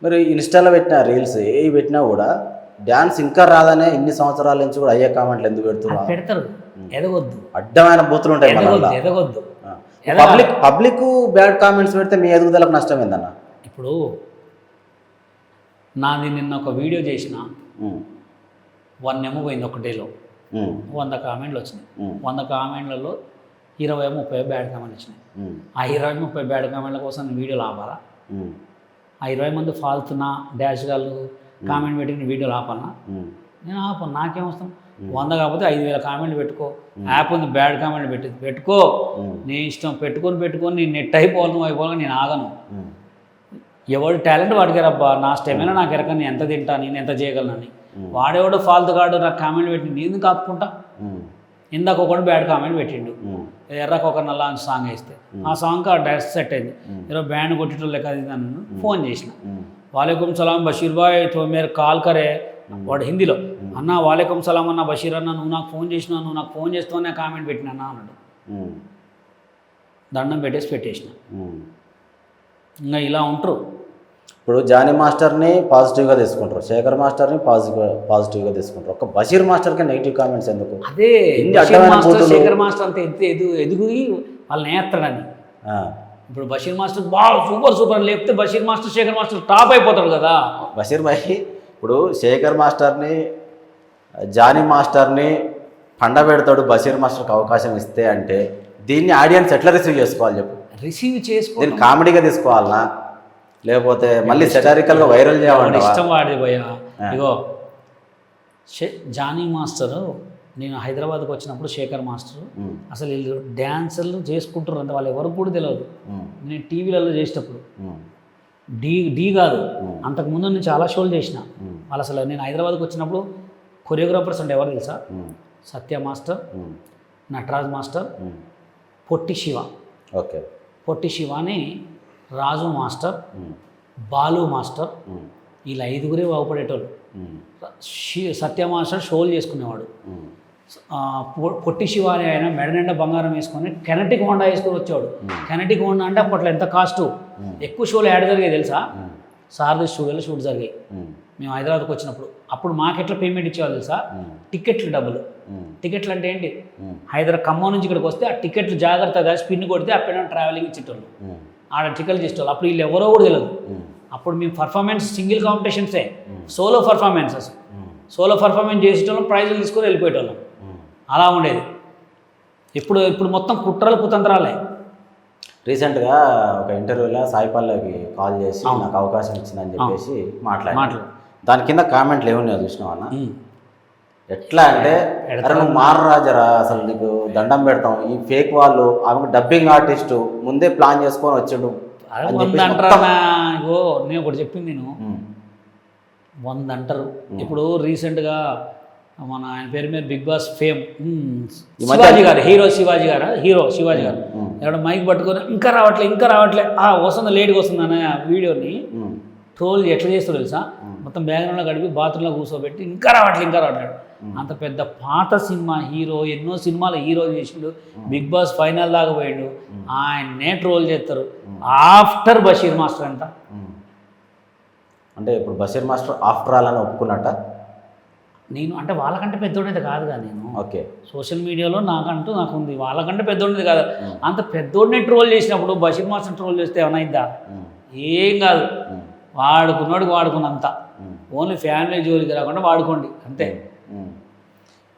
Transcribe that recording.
మరి ఇన్స్టాలో పెట్టిన రీల్స్ ఏ పెట్టినా కూడా డ్యాన్స్ ఇంకా రాదనే ఇన్ని సంవత్సరాల నుంచి కూడా అయ్యే కామెంట్లు ఎందుకు పెడుతున్నారు? పెడతారు. ఎదగొద్దు, అడ్డమైన బూతులు ఉంటాయి. ఎదగొద్దు. పబ్లిక్ బ్యాడ్ కామెంట్స్ పెడితే మీ ఎదుగుదలకు నష్టం ఏందన్న? ఇప్పుడు నాది నిన్న ఒక వీడియో చేసిన 1M పోయింది ఒక డేలో. 100 కామెంట్లు వచ్చినాయి. 100 కామెంట్లలో 20-30 బ్యాడ్ కామెంట్లు వచ్చినాయి. ఆ 20-30 బ్యాడ్ కామెంట్ల కోసం నేను వీడియోలు ఆపాలా? ఆ 20 మంది ఫాల్తున్నా డాష్ గాళ్ళు కామెంట్ పెట్టి నేను వీడియోలు ఆపాలన్నా? నేను ఆపను. నాకేం వస్తాం? 100 కాకపోతే 5000 కామెంట్లు పెట్టుకో. యాప్ ఉంది, బ్యాడ్ కామెంట్లు పెట్టుకో. నీ ఇష్టం, పెట్టుకొని నేను నెట్ అయిపోవాలి, నువ్వు అయిపోవాలి, నేను ఆగను. ఎవడు టాలెంట్ వాడికి రబ్బా. నా స్టెమినా నాకు ఎరక, నేను ఎంత తింటా, నేను ఎంత చేయగలనని. వాడేవాడు ఫాల్తు కాడు నాకు కామెంట్ పెట్టి నేను ఎందుకు ఆపుకుంటా? ఇందాక ఒకటి బ్యాడ్ కామెంట్ పెట్టిండు, ఎర్రకు ఒక నల్ల సాంగ్ వేస్తే ఆ సాంగ్ ఆ డాన్స్ సెట్ అయింది. ఈరోజు బ్యాండ్ కొట్టేటోళ్ళు లెక్క అది నన్ను ఫోన్ చేసిన, వాలేకుమ్ సలాం బషీర్ బాయ్ తో మీరు కాల్ కరే. వాడు హిందీలో, అన్న వాలేకుమ్ సలాం అన్న బషీర్ అన్న, నువ్వు నాకు ఫోన్ చేసినా, నువ్వు నాకు ఫోన్ చేస్తావనే కామెంట్ పెట్టినా అన్నాడు. దండం పెట్టేసిన. ఇంకా ఇలా ఉంటారు. ఇప్పుడు జానీ మాస్టర్ని పాజిటివ్గా తీసుకుంటారు, శేఖర్ మాస్టర్ని పాజిటివ్గా తీసుకుంటారు. ఒక బషీర్ మాస్టర్కి నెగిటివ్ కామెంట్స్ ఎందుకు? అదే శేఖర్ మాస్టర్ అంత ఎదుగు వాళ్ళని నేస్తాడని. ఇప్పుడు బషీర్ మాస్టర్ బాగా సూపర్ లేకపోతే Basheer master Shekhar master top అయిపోతాడు కదా. బషీర్ భాయ్ ఇప్పుడు శేఖర్ మాస్టర్ని జానీ మాస్టర్ని పండబెడతాడు, బషీర్ మాస్టర్కి అవకాశం ఇస్తే అంటే దీన్ని ఆడియన్స్ ఎట్లా రిసీవ్ చేసుకోవాలి చెప్పు? రిసీవ్ చేసుకో, దీన్ని కామెడీగా తీసుకోవాలనా లేకపోతే మళ్ళీ సెటారికల్గా వైరల్ చేయాలి? ఇష్టం వాడి భయ్యా. ఇగో జానీ మాస్టర్, నేను హైదరాబాద్కి వచ్చినప్పుడు శేఖర్ మాస్టర్ అసలు వీళ్ళు డ్యాన్సర్లు చేసుకుంటారు అంటే వాళ్ళు ఎవరికి కూడా తెలియదు. నేను టీవీలలో చేసేటప్పుడు ఢీ కాదు, అంతకుముందు నేను చాలా షోలు చేసిన. వాళ్ళు అసలు నేను హైదరాబాద్కి వచ్చినప్పుడు కొరియోగ్రాఫర్స్ అంటే ఎవరు తెలుసా? సత్య మాస్టర్, నటరాజ్ మాస్టర్, పొట్టి శివ. ఓకే, పొట్టి శివాని, రాజు మాస్టర్, బాలు మాస్టర్, వీళ్ళు 5గురే బాగుపడేటోళ్ళు. సత్య మాస్టర్ షోలు చేసుకునేవాడు. పొట్టి శివ అని ఆయన మెడ నిండా బంగారం వేసుకొని కెనటిక్ హోండా వేసుకొని వచ్చేవాడు. కెనటిక్ హోండా అంటే అప్పట్లో ఎంత కాస్టు. ఎక్కువ షోలు యాడ్ జరిగాయి తెలుసా? సారథి స్టూడియోలో షూట్ జరిగాయి మేము హైదరాబాద్కి వచ్చినప్పుడు. అప్పుడు మాకెట్లా పేమెంట్ ఇచ్చేవాళ్ళు తెలుసా? టికెట్లు డబ్బులు. టికెట్లు అంటే ఏంటి? ఖమ్మం నుంచి ఇక్కడికి వస్తే ఆ టికెట్లు జాగ్రత్తగా స్పిన్ కొడితే అప్పుడు ట్రావెలింగ్ ఇచ్చేటోళ్ళు, ఆడ టికెట్లు చేసేవాళ్ళు. అప్పుడు వీళ్ళు ఎవరో కూడా తెలియదు. అప్పుడు మేము పర్ఫార్మెన్స్ సింగిల్ కాంపిటీషన్సే, సోలో పర్ఫార్మెన్సెస్. సోలో పర్ఫార్మెన్స్ చేసేటోళ్ళం, ప్రైజులు తీసుకొని వెళ్ళిపోయేటోళ్ళం. అలా ఉండేది. ఇప్పుడు మొత్తం కుట్రలు కుతంత్రాలే. రీసెంట్గా ఒక ఇంటర్వ్యూలో సాయి పల్లవికి కాల్ చేసి నాకు అవకాశం ఇచ్చిందని చెప్పేసి మాట్లాడు. దాని కింద కామెంట్లు ఏమున్నాయో చూసినావు అన్న? ఎట్లా అంటే, అరే నువ్వు మారరాజరా, అసలు నీకు దండం పెడతాం, ఈ ఫేక్ వాళ్ళు ఆమెకు డబ్బింగ్ ఆర్టిస్టు ముందే ప్లాన్ చేసుకొని వచ్చాడు ఇగో నేను ఒకటి చెప్పింది, నేను 100 అంటారు. ఇప్పుడు రీసెంట్గా మన ఆయన పేరు మీద బిగ్ బాస్ ఫేమ్ శివాజీ గారు, శివాజీ గారు ఎవడ మైక్ పట్టుకొని ఇంకా రావట్లే వస్తుంది, లేట్గా వస్తుంది అనే వీడియోని ట్రోల్ ఎట్లా చేస్తారో తెలుసా? మొత్తం బ్యాక్గ్రౌండ్లో గడిపి బాత్రూంలో కూర్చోబెట్టి ఇంకా రావట్లేదు. అంత పెద్ద పాత సినిమా హీరో, ఎన్నో సినిమాలు హీరో చేసిండు, బిగ్ బాస్ ఫైనల్ దాకా పోయిండు, ఆయన్నే ట్రోల్ చేస్తారు. ఆఫ్టర్ బషీర్ మాస్టర్ అంట. అంటే ఇప్పుడు బషీర్ మాస్టర్ ఆఫ్టర్ ఆల్ అని ఒప్పుకున్నట్ట? నేను అంటే వాళ్ళకంటే పెద్దోడేది కాదుగా. నేను ఓకే, సోషల్ మీడియాలో నాకు ఉంది, వాళ్ళకంటే పెద్దోడేది కాదు. అంత పెద్దోడిని ట్రోల్ చేసినప్పుడు బషీర్ మాస్టర్ ట్రోల్ చేస్తే ఏమైనా ఏం కాదు. వాడుకున్నంత ఓన్లీ ఫ్యామిలీ జోలికి రాకుండా వాడుకోండి అంతే.